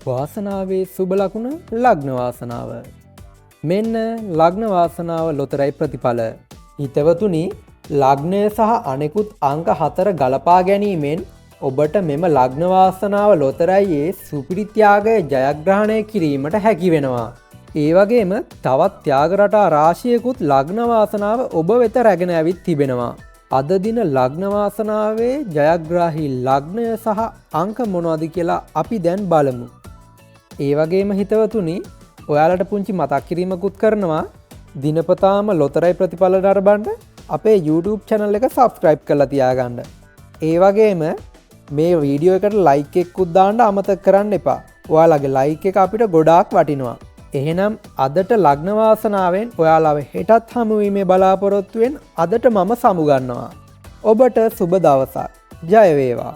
වාසනාවේ සුබ ලකුණ ලග්න වාසනාව. මෙන්න ලග්න වාසනාව ලොතරැයි ප්‍රතිඵල. හිතවතුනි, ලග්නය සහ අනෙකුත් අංක 4 ගලපා ගැනීමෙන් ඔබට මෙම ලග්න වාසනාව ලොතරැයියේ සුපිරි ත්‍යාගය ජයග්‍රහණය කිරීමට හැකි වෙනවා. ඒ වගේම තවත් ත්‍යාග රටා රාශියකුත් ලග්න වාසනාව ඔබ වෙත රැගෙන ඇවිත් තිබෙනවා. අද දින ලග්න වාසනාවේ ජයග්‍රාහී ලග්නය සහ අංක මොනවද කියලා අපි දැන් බලමු. ඒ වගේම හිතවතුනි, ඔයාලට පුංචි මතක් කිරීමකුත් කරනවා. දිනපතාම ලොතරැයි ප්‍රතිඵල නරඹන්න අපේ YouTube channel එක subscribe කරලා තියාගන්න. ඒ වගේම මේ වීඩියෝ එකට like එකකුත් දාන්න අමතක කරන්න එපා. ඔයාලගේ like එක අපිට ගොඩාක් වටිනවා. එහෙනම් අදට ලග්න වාසනාවෙන් ඔයාලව හෙටත් හමුවීමේ බලාපොරොත්තුවෙන් අදට මම සමුගන්නවා. ඔබට සුබ දවසක්. ජය වේවා.